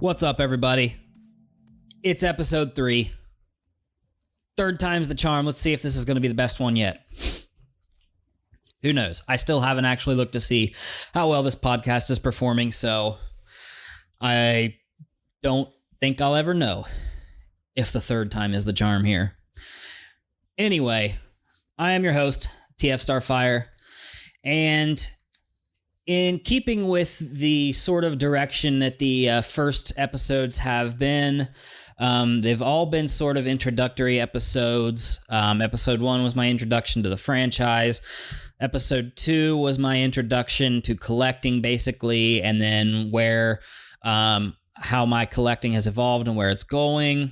What's up, everybody? It's episode 3. Third time's the charm. Let's see if this is going to be the best one yet. Who knows? I still haven't actually looked to see how well this podcast is performing, so I don't think I'll ever know if the third time is the charm here. Anyway, I am your host, TF Starfire, and in keeping with the sort of direction that the first episodes have been, they've all been sort of introductory episodes. Episode 1 was my introduction to the franchise. Episode 2 was my introduction to collecting, basically, and then how my collecting has evolved and where it's going.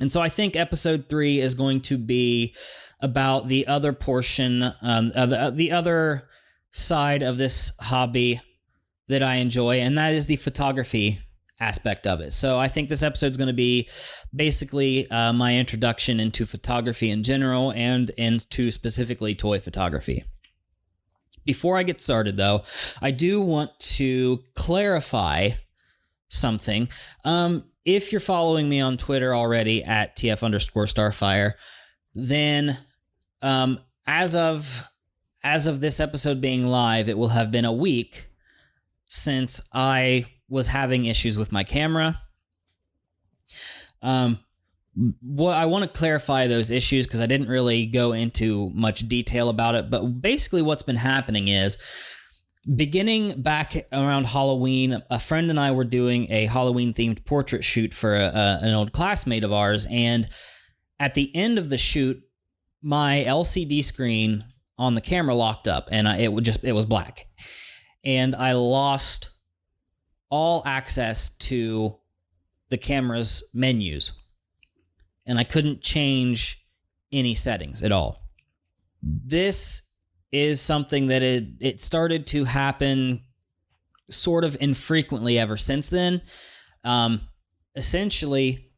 And so I think episode 3 is going to be about the other portion, the other side of this hobby that I enjoy, and that is the photography aspect of it. So I think this episode is going to be basically my introduction into photography in general and into specifically toy photography. Before I get started, though, I do want to clarify something. If you're following me on Twitter already at TF_Starfire, then as of this episode being live, it will have been a week since I was having issues with my camera. I want to clarify those issues because I didn't really go into much detail about it, but basically what's been happening is, beginning back around Halloween, a friend and I were doing a Halloween-themed portrait shoot for an old classmate of ours, and at the end of the shoot, my LCD screen on the camera locked up, and it was black, and I lost all access to the camera's menus, and I couldn't change any settings at all. This is something that it started to happen sort of infrequently ever since then. Essentially,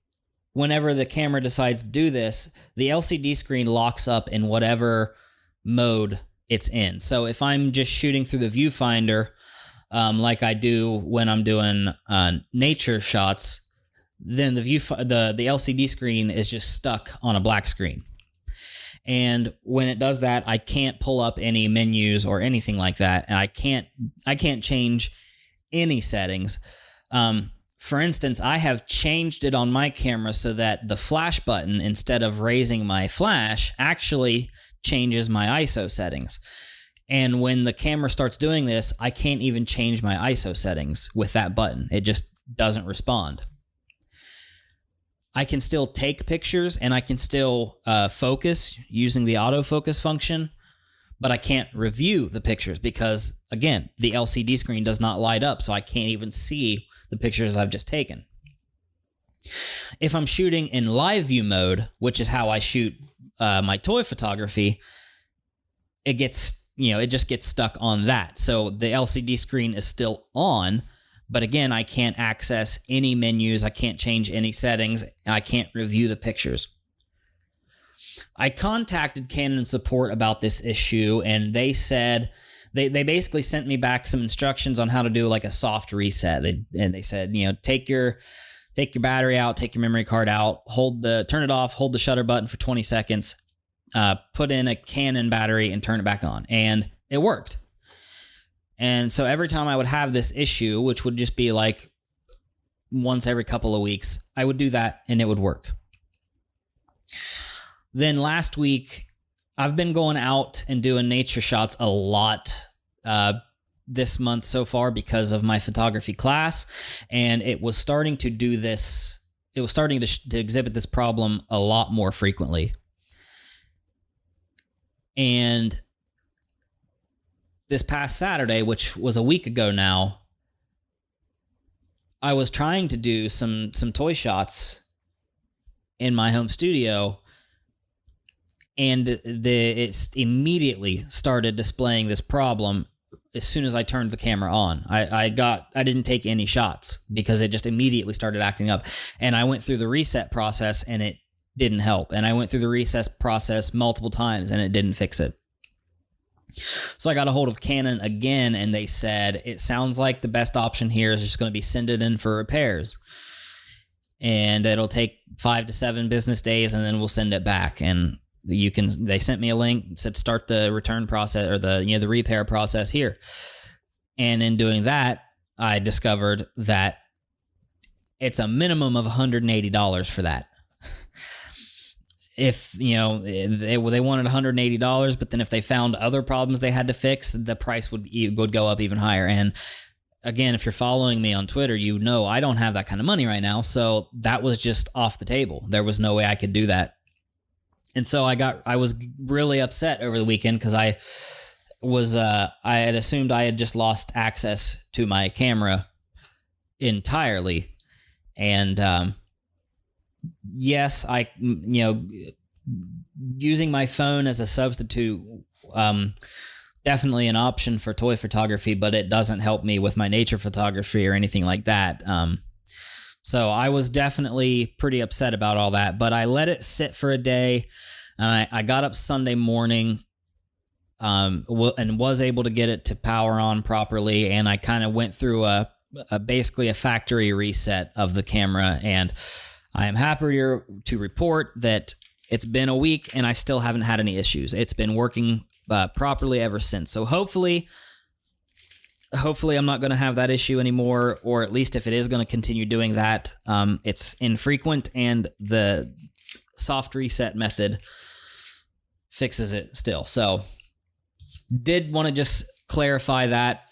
whenever the camera decides to do this, the LCD screen locks up in whatever mode it's in. So if I'm just shooting through the viewfinder, like I do when I'm doing nature shots, then the LCD screen is just stuck on a black screen. And when it does that, I can't pull up any menus or anything like that, and I can't change any settings. For instance, I have changed it on my camera so that the flash button, instead of raising my flash, actually changes my ISO settings. And when the camera starts doing this, I can't even change my ISO settings with that button. It just doesn't respond. I can still take pictures and I can still focus using the autofocus function, but I can't review the pictures because, again, the LCD screen does not light up, so I can't even see the pictures I've just taken. If I'm shooting in live view mode, which is how I shoot my toy photography, it just gets stuck on that. So the LCD screen is still on, but again, I can't access any menus, I can't change any settings, and I can't review the pictures. I contacted Canon support about this issue, and they said, they basically sent me back some instructions on how to do like a soft reset. They said, take your battery out, take your memory card out, turn it off, hold the shutter button for 20 seconds, put in a Canon battery and turn it back on. And it worked. And so every time I would have this issue, which would just be like once every couple of weeks, I would do that and it would work. Then last week, I've been going out and doing nature shots a lot this month so far because of my photography class, and it was starting to do this. It was starting to exhibit this problem a lot more frequently. And this past Saturday, which was a week ago now, I was trying to do some toy shots in my home studio, and it immediately started displaying this problem as soon as I turned the camera on. I didn't take any shots because it just immediately started acting up. And I went through the reset process and it didn't help. And I went through the reset process multiple times and it didn't fix it. So I got a hold of Canon again, and they said, it sounds like the best option here is just going to be send it in for repairs. And it'll take 5 to 7 business days, and then we'll send it back. And they sent me a link, said start the return process, or the repair process here. And in doing that, I discovered that it's a minimum of $180 for that. If, they wanted $180, but then if they found other problems they had to fix, the price would go up even higher. And again, if you're following me on Twitter, I don't have that kind of money right now. So that was just off the table. There was no way I could do that. And so I was really upset over the weekend because I had assumed I had just lost access to my camera entirely. And, yes, using my phone as a substitute, definitely an option for toy photography, but it doesn't help me with my nature photography or anything like that. So I was definitely pretty upset about all that, but I let it sit for a day, and I got up Sunday morning, and was able to get it to power on properly, and I kind of went through basically a factory reset of the camera, and I am happy to report that it's been a week and I still haven't had any issues. It's been working properly ever since. So hopefully I'm not going to have that issue anymore, or at least if it is going to continue doing that, it's infrequent and the soft reset method fixes it still. So did want to just clarify that,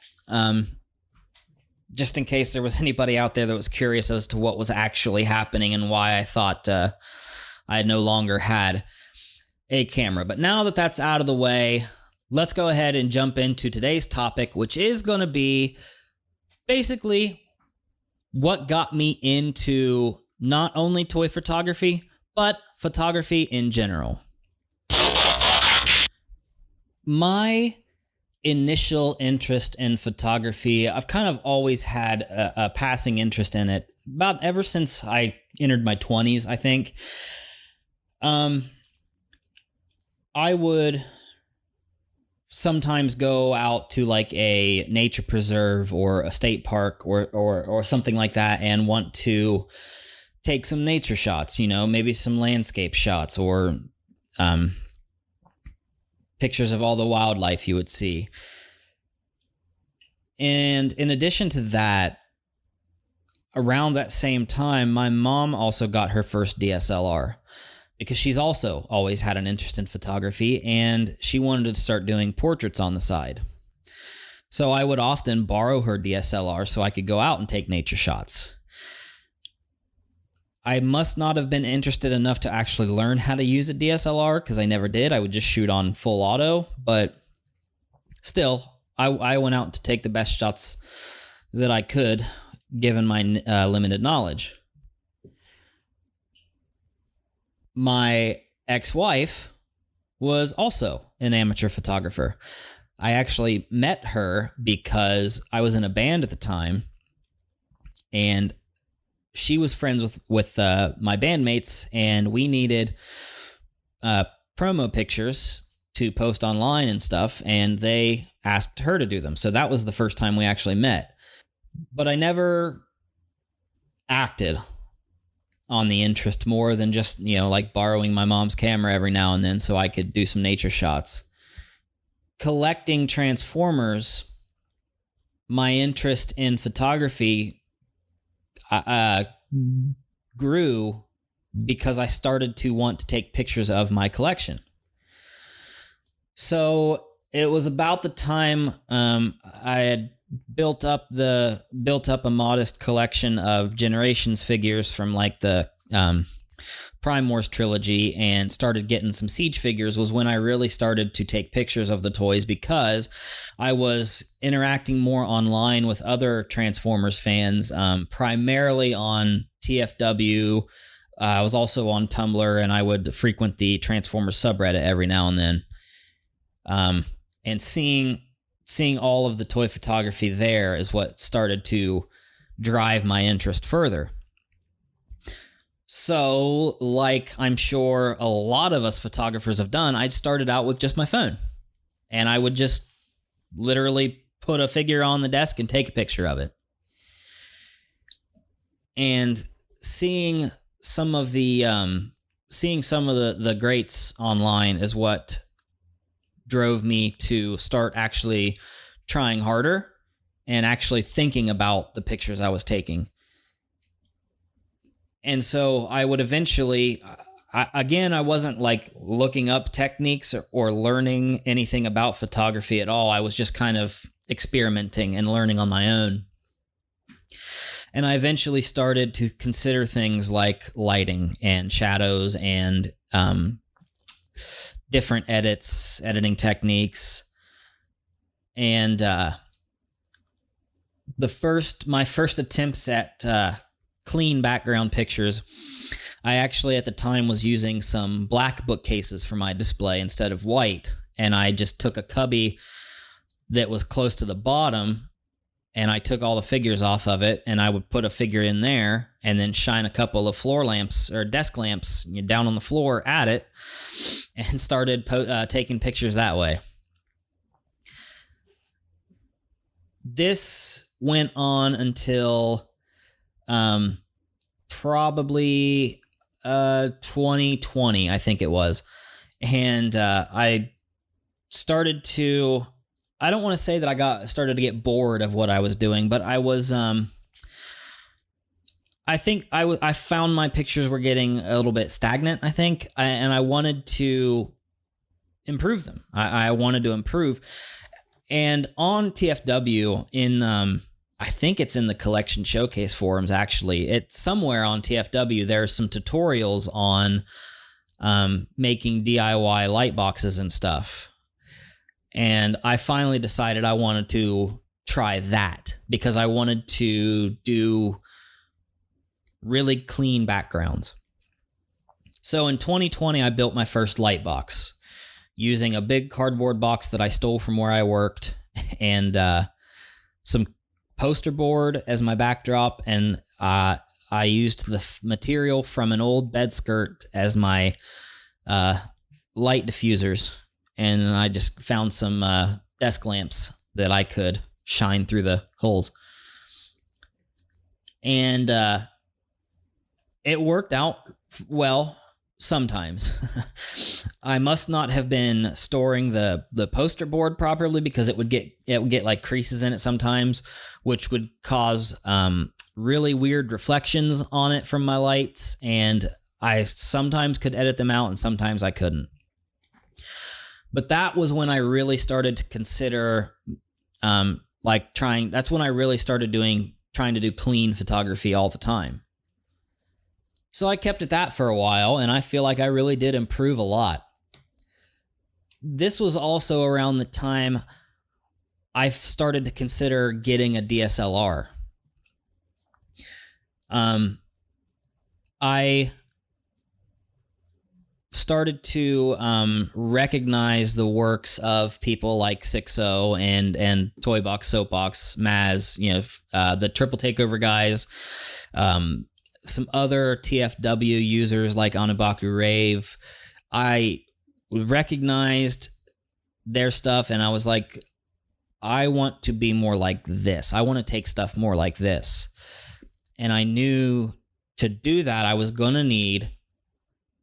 just in case there was anybody out there that was curious as to what was actually happening and why I thought I no longer had a camera. But now that that's out of the way, let's go ahead and jump into today's topic, which is going to be basically what got me into not only toy photography, but photography in general. My initial interest in photography, I've kind of always had a passing interest in it, about ever since I entered my 20s, I think. I would sometimes go out to like a nature preserve or a state park or something like that and want to take some nature shots, maybe some landscape shots or pictures of all the wildlife you would see. And in addition to that, around that same time, my mom also got her first DSLR because she's also always had an interest in photography and she wanted to start doing portraits on the side. So I would often borrow her DSLR so I could go out and take nature shots. I must not have been interested enough to actually learn how to use a DSLR because I never did. I would just shoot on full auto, but still, I went out to take the best shots that I could given my limited knowledge. My ex-wife was also an amateur photographer. I actually met her because I was in a band at the time, and she was friends with my bandmates, and we needed promo pictures to post online and stuff, and they asked her to do them. So that was the first time we actually met. But I never acted on the interest more than just, like borrowing my mom's camera every now and then so I could do some nature shots. Collecting Transformers, my interest in photography grew because I started to want to take pictures of my collection. So it was about the time I had built up a modest collection of Generations figures from like the Prime Wars trilogy and started getting some Siege figures was when I really started to take pictures of the toys because I was interacting more online with other Transformers fans, primarily on TFW. I was also on Tumblr, and I would frequent the Transformers subreddit every now and then. And seeing all of the toy photography there is what started to drive my interest further. So, like I'm sure a lot of us photographers have done, I started out with just my phone. and I would just literally put a figure on the desk and take a picture of it. And seeing some of the greats online is what drove me to start actually trying harder and actually thinking about the pictures I was taking. And so I would eventually, I wasn't like looking up techniques or learning anything about photography at all. I was just kind of experimenting and learning on my own. And I eventually started to consider things like lighting and shadows and different editing techniques. And my first attempts at clean background pictures, I actually at the time was using some black bookcases for my display instead of white. And I just took a cubby that was close to the bottom, and I took all the figures off of it, and I would put a figure in there and then shine a couple of floor lamps or desk lamps down on the floor at it, and started taking pictures that way. This went on until probably 2020, I think it was. And I started to, I don't want to say that I started to get bored of what I was doing, but I was, I think I found my pictures were getting a little bit stagnant, I think, and I wanted to improve them. I wanted to improve. And on TFW, I think it's in the collection showcase forums, actually. It's somewhere on TFW, there's some tutorials on making DIY light boxes and stuff. And I finally decided I wanted to try that because I wanted to do really clean backgrounds. So in 2020, I built my first light box using a big cardboard box that I stole from where I worked and some poster board as my backdrop, and I used the material from an old bed skirt as my light diffusers, and I just found some desk lamps that I could shine through the holes. And it worked out well sometimes. I must not have been storing the poster board properly because it would get like creases in it sometimes, which would cause really weird reflections on it from my lights, and I sometimes could edit them out and sometimes I couldn't. But that was when I really started to consider that's when I really started trying to do clean photography all the time. So I kept at that for a while, and I feel like I really did improve a lot. This was also around the time I started to consider getting a DSLR. I started to recognize the works of people like 6.0 and Toybox, Soapbox, Maz, the Triple Takeover guys, some other TFW users like Anabaku Rave. I recognized their stuff and I was like, I want to be more like this. I want to take stuff more like this. And I knew to do that, I was going to need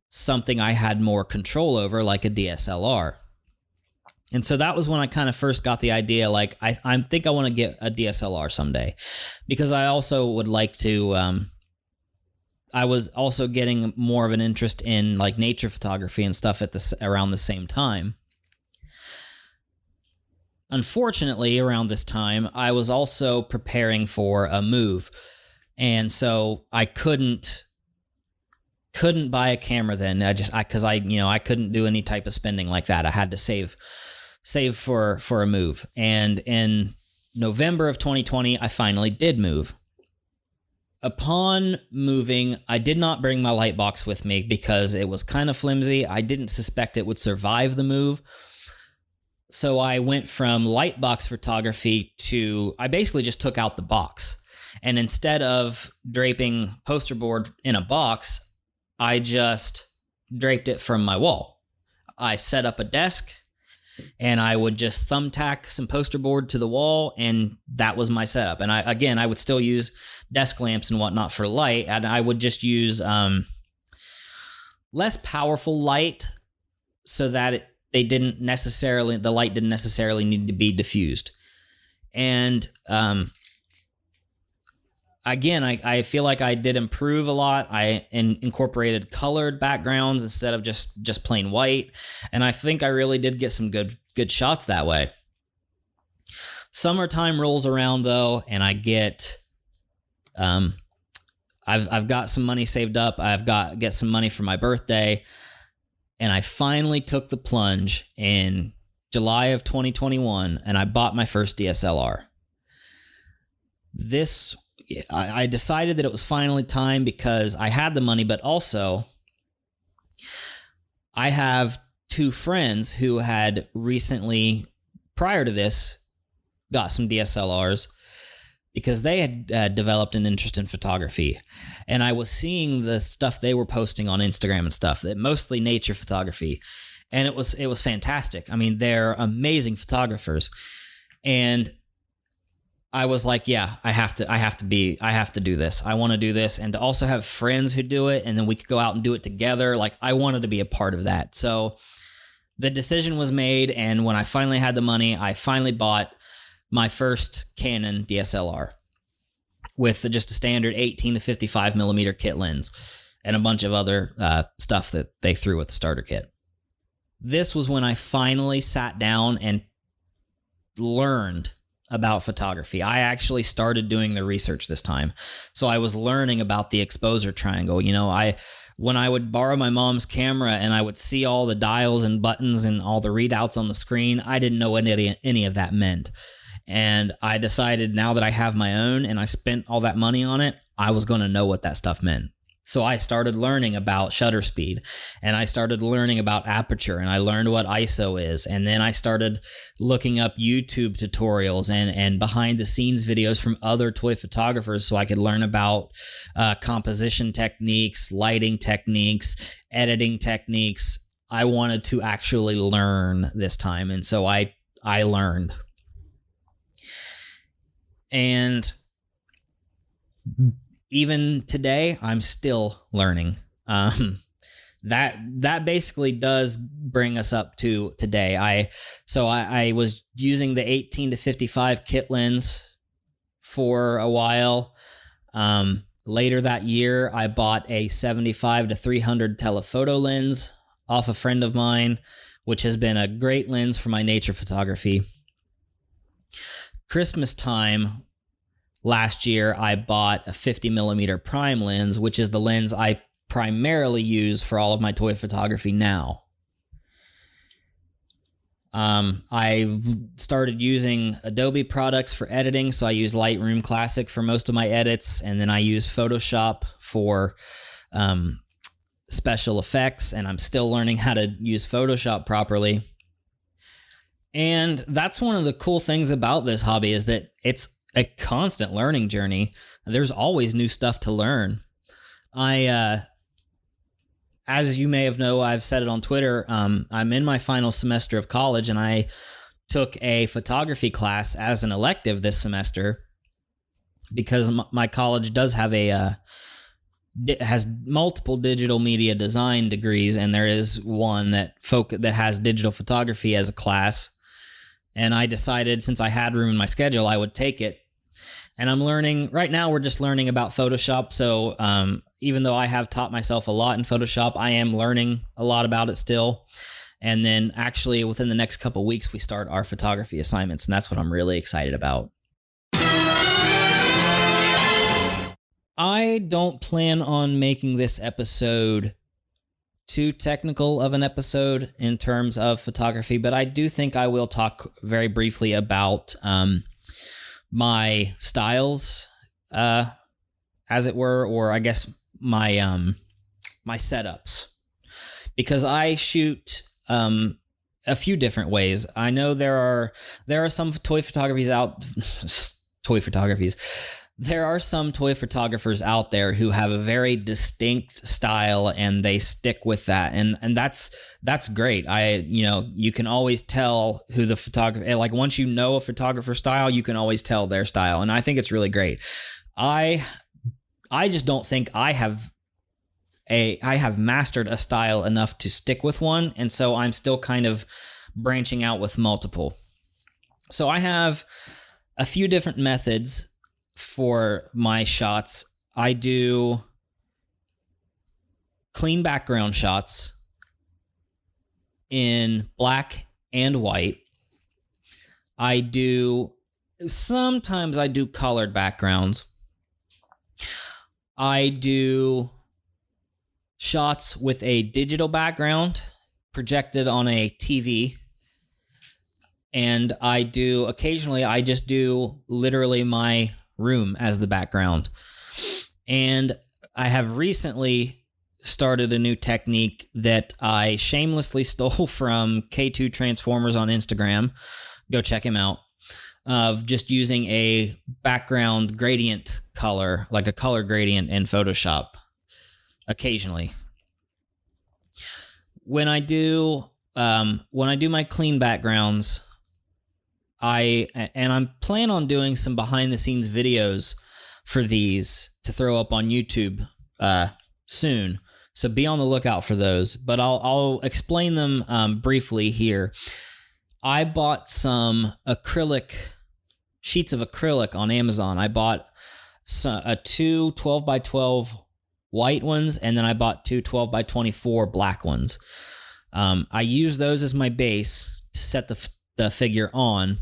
something I had more control over, like a DSLR. And so that was when I kind of first got the idea, like, I think I want to get a DSLR someday, because I also would like to, I was also getting more of an interest in like nature photography and stuff around the same time. Unfortunately, around this time, I was also preparing for a move. And so I couldn't buy a camera then. Because I couldn't do any type of spending like that. I had to save for a move. And in November of 2020, I finally did move. Upon moving, I did not bring my light box with me because it was kind of flimsy. I didn't suspect it would survive the move. So I went from light box photography to, I basically just took out the box. And instead of draping poster board in a box, I just draped it from my wall. I set up a desk and I would just thumbtack some poster board to the wall, and that was my setup. And I would still use desk lamps and whatnot for light, and I would just use less powerful light so that the light didn't necessarily need to be diffused. And again, I feel like I did improve a lot. I incorporated colored backgrounds instead of just plain white, and I think I really did get some good shots that way. Summertime rolls around though, and I get I've got some money saved up. Get some money for my birthday, and I finally took the plunge in July of 2021, and I bought my first DSLR. I decided that it was finally time because I had the money, but also I have two friends who had recently, prior to this, got some DSLRs because they had developed an interest in photography. And I was seeing the stuff they were posting on Instagram and stuff, mostly nature photography. And it was fantastic. I mean, they're amazing photographers. And I was like, yeah, I have to do this. I want to do this. And to also have friends who do it, and then we could go out and do it together. Like, I wanted to be a part of that. So the decision was made. And when I finally had the money, I finally bought my first Canon DSLR with just a standard 18 to 55 millimeter kit lens and a bunch of other stuff that they threw with the starter kit. This was when I finally sat down and learned about photography. I actually started doing the research this time. So I was learning about the exposure triangle. When I would borrow my mom's camera and I would see all the dials and buttons and all the readouts on the screen, I didn't know what any of that meant. And I decided now that I have my own and I spent all that money on it, I was going to know what that stuff meant. So I started learning about shutter speed, and I started learning about aperture, and I learned what ISO is. And then I started looking up YouTube tutorials and behind the scenes videos from other toy photographers so I could learn about composition techniques, lighting techniques, editing techniques. I wanted to actually learn this time. And so I learned. And even today, I'm still learning. That basically does bring us up to today. I was using the 18 to 55 kit lens for a while. Later that year, I bought a 75 to 300 telephoto lens off a friend of mine, which has been a great lens for my nature photography. Christmas time last year, I bought a 50 millimeter prime lens, which is the lens I primarily use for all of my toy photography now. I've started using Adobe products for editing, so I use Lightroom Classic for most of my edits, and then I use Photoshop for special effects, and I'm still learning how to use Photoshop properly. And that's one of the cool things about this hobby is that it's a constant learning journey. There's always new stuff to learn. As you may have known, I've said it on Twitter, I'm in my final semester of college, and I took a photography class as an elective this semester because my college does have has multiple digital media design degrees, and there is one that has digital photography as a class. And I decided, since I had room in my schedule, I would take it. And I'm learning, right now we're just learning about Photoshop. So even though I have taught myself a lot in Photoshop, I am learning a lot about it still. And then actually within the next couple of weeks, we start our photography assignments. And that's what I'm really excited about. I don't plan on making this episode too technical of an episode in terms of photography, but I do think I will talk very briefly about my styles, as it were, or I guess my my setups, because I shoot a few different ways. I know there are some toy photographies. there are some toy photographers out there who have a very distinct style and they stick with that. And that's great. You can always tell who the photographer, like once you know a photographer's style, you can always tell their style. And I think it's really great. I just don't think I have mastered a style enough to stick with one. And so I'm still kind of branching out with multiple. So I have a few different methods for my shots. I do clean background shots in black and white. Sometimes I do colored backgrounds. I do shots with a digital background projected on a TV. And occasionally I just do literally my room as the background. And I have recently started a new technique that I shamelessly stole from K2 Transformers on Instagram. Go check him out. Of just using a background gradient color, like a color gradient in Photoshop, occasionally. When I do my clean backgrounds, I'm planning on doing some behind the scenes videos for these to throw up on YouTube soon. So be on the lookout for those. But I'll explain them briefly here. I bought some sheets of acrylic on Amazon. I bought two 12x12 white ones, and then I bought two 12x24 black ones. I use those as my base to set the figure on.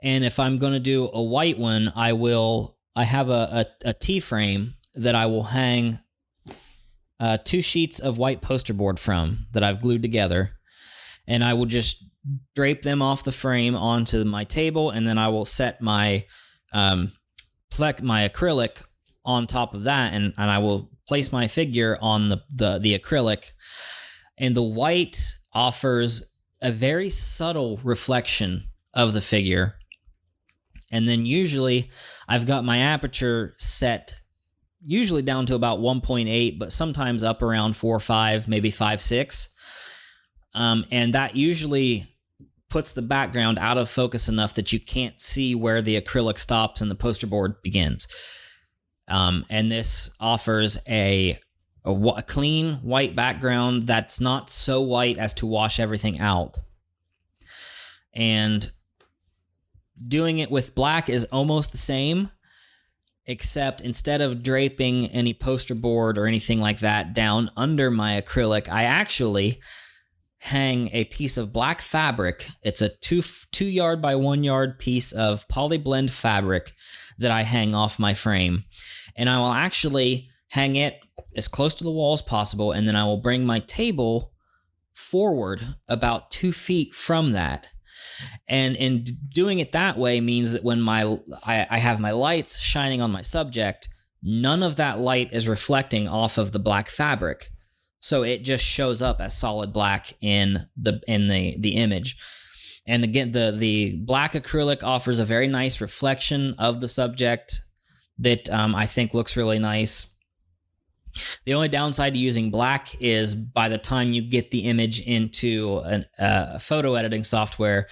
And if I'm going to do a white one, I have a T-frame that I will hang 2 sheets of white poster board from that I've glued together. And I will just drape them off the frame onto my table, and then I will set my acrylic on top of that, and I will place my figure on the acrylic. And the white offers a very subtle reflection of the figure. And then usually I've got my aperture set usually down to about 1.8, but sometimes up around 4.5, maybe 5.6. And that usually puts the background out of focus enough that you can't see where the acrylic stops and the poster board begins. And this offers a clean white background that's not so white as to wash everything out. And doing it with black is almost the same, except instead of draping any poster board or anything like that down under my acrylic, I actually hang a piece of black fabric. It's a 2 yard by 1 yard piece of polyblend fabric that I hang off my frame. And I will actually hang it as close to the wall as possible, and then I will bring my table forward about 2 feet from that. And in doing it that way means that when I have my lights shining on my subject, none of that light is reflecting off of the black fabric. So it just shows up as solid black in the image. And again, the black acrylic offers a very nice reflection of the subject that I think looks really nice. The only downside to using black is by the time you get the image into a photo editing software,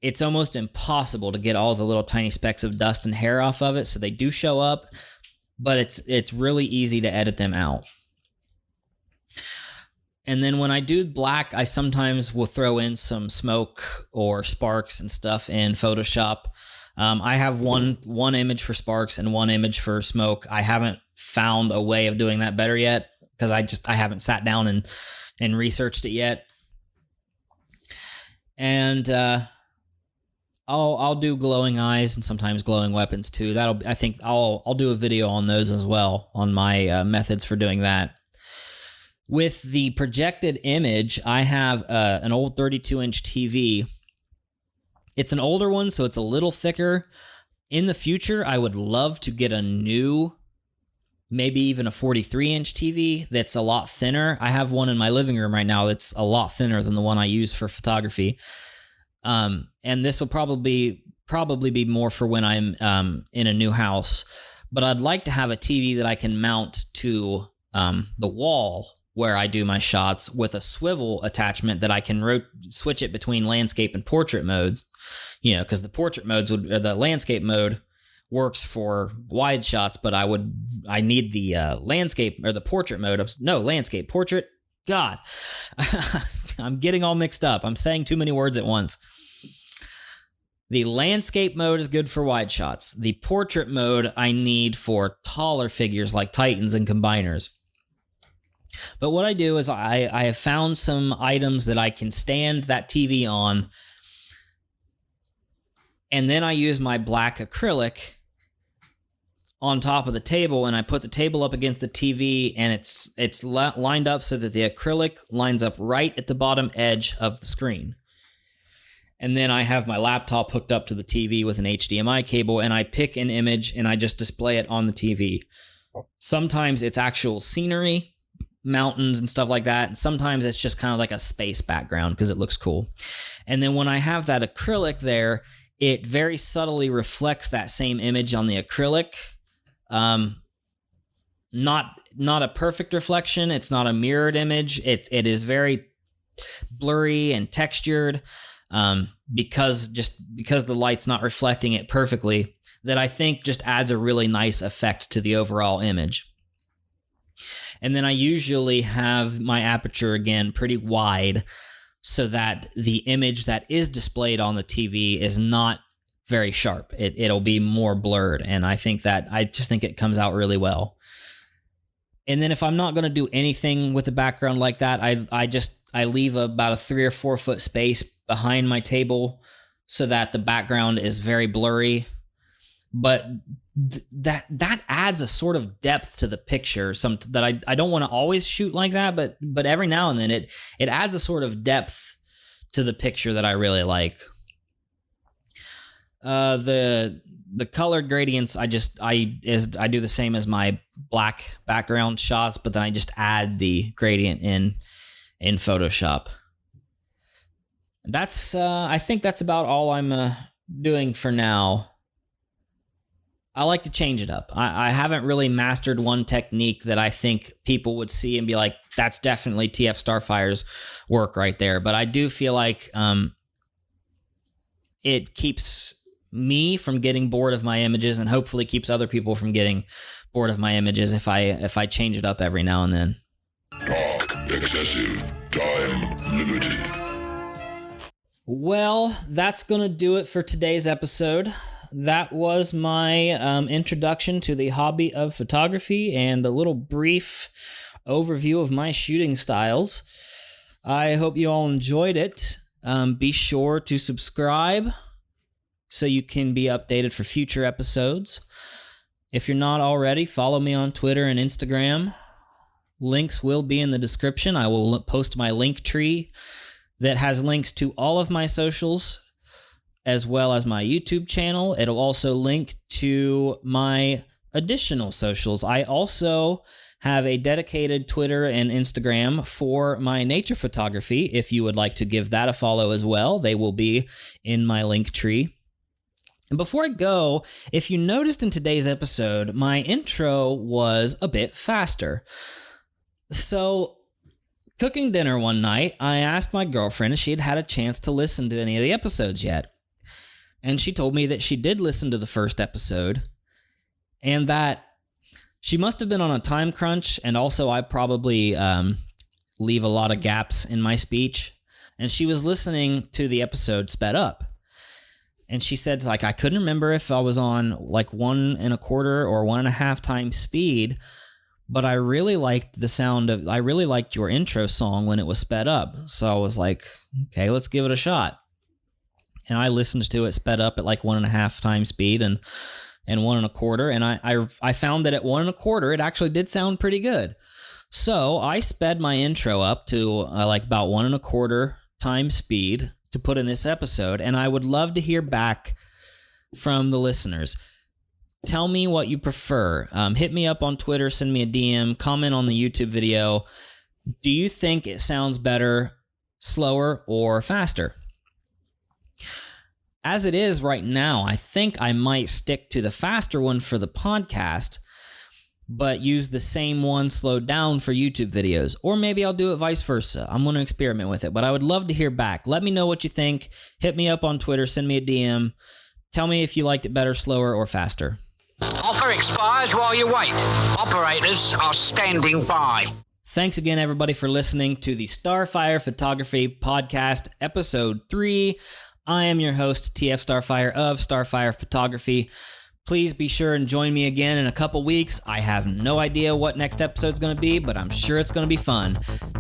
it's almost impossible to get all the little tiny specks of dust and hair off of it. So they do show up, but it's really easy to edit them out. And then when I do black, I sometimes will throw in some smoke or sparks and stuff in Photoshop. I have one image for sparks and one image for smoke. I haven't found a way of doing that better yet because I haven't sat down and researched it yet. And I'll do glowing eyes and sometimes glowing weapons too. I think I'll do a video on those as well, on my methods for doing that. With the projected image, I have an old 32-inch TV. It's an older one, so it's a little thicker. In the future, I would love to get a new, maybe even a 43-inch TV that's a lot thinner. I have one in my living room right now that's a lot thinner than the one I use for photography. And this will probably probably be more for when I'm in a new house. But I'd like to have a TV that I can mount to the wall where I do my shots with a swivel attachment that I can switch it between landscape and portrait modes. Because the portrait modes or the landscape mode works for wide shots, but I need the landscape or the portrait mode. Landscape, portrait. God, I'm getting all mixed up. I'm saying too many words at once. The landscape mode is good for wide shots. The portrait mode I need for taller figures like Titans and combiners. But what I do is I have found some items that I can stand that TV on, and then I use my black acrylic on top of the table, and I put the table up against the TV, and it's lined up so that the acrylic lines up right at the bottom edge of the screen. And then I have my laptop hooked up to the TV with an HDMI cable, and I pick an image and I just display it on the TV. Sometimes it's actual scenery, mountains and stuff like that, and sometimes it's just kind of like a space background because it looks cool. And then when I have that acrylic there, it very subtly reflects that same image on the acrylic. Not a perfect reflection. It's not a mirrored image. It is very blurry and textured. Because the light's not reflecting it perfectly, that I think just adds a really nice effect to the overall image. And then I usually have my aperture again pretty wide so that the image that is displayed on the TV is not very sharp. It'll be more blurred, and I just think it comes out really well. And then if I'm not going to do anything with the background like that, I leave about a 3 or 4 foot space behind my table so that the background is very blurry. But that adds a sort of depth to the picture. That I don't want to always shoot like that, but every now and then it adds a sort of depth to the picture that I really like. The color gradients, I do the same as my black background shots, but then I just add the gradient in Photoshop. I think that's about all I'm doing for now. I like to change it up. I haven't really mastered one technique that I think people would see and be like, that's definitely TF Starfire's work right there. But I do feel like it keeps me from getting bored of my images, and hopefully keeps other people from getting bored of my images if I change it up every now and then. Dark, excessive, time limited. Well, that's going to do it for today's episode. That was my introduction to the hobby of photography and a little brief overview of my shooting styles. I hope you all enjoyed it. Be sure to subscribe so you can be updated for future episodes. If you're not already, follow me on Twitter and Instagram. Links will be in the description. I will post my link tree that has links to all of my socials, as well as my YouTube channel. It'll also link to my additional socials. I also have a dedicated Twitter and Instagram for my nature photography. If you would like to give that a follow as well, they will be in my link tree. And before I go, if you noticed in today's episode, my intro was a bit faster. So, cooking dinner one night, I asked my girlfriend if she had had a chance to listen to any of the episodes yet. And she told me that she did listen to the first episode, and that she must have been on a time crunch, and also I probably leave a lot of gaps in my speech. And she was listening to the episode sped up. And she said, like, I couldn't remember if I was on like 1 1/4 or 1.5 times speed, but I really liked I really liked your intro song when it was sped up. So I was like, okay, let's give it a shot. And I listened to it sped up at like 1.5 times speed and 1 1/4. And I found that at 1 1/4, it actually did sound pretty good. So I sped my intro up to like about 1 1/4 times speed to put in this episode, and I would love to hear back from the listeners. Tell me what you prefer. Hit me up on Twitter, send me a DM, comment on the YouTube video. Do you think it sounds better, slower, or faster? As it is right now, I think I might stick to the faster one for the podcast, but use the same one slowed down for YouTube videos. Or maybe I'll do it vice versa. I'm going to experiment with it, but I would love to hear back. Let me know what you think. Hit me up on Twitter. Send me a DM. Tell me if you liked it better, slower, or faster. Offer expires while you wait. Operators are standing by. Thanks again, everybody, for listening to the Starfire Photography Podcast, Episode 3. I am your host, TF Starfire of Starfire Photography. Please be sure and join me again in a couple weeks. I have no idea what next episode's going to be, but I'm sure it's going to be fun.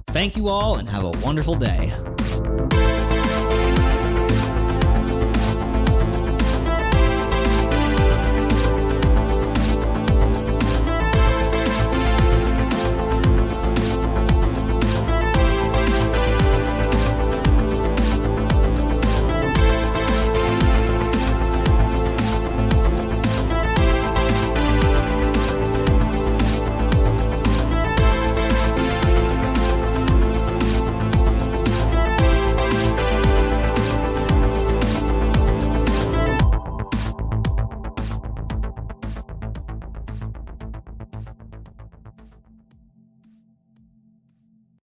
Thank you all, and have a wonderful day.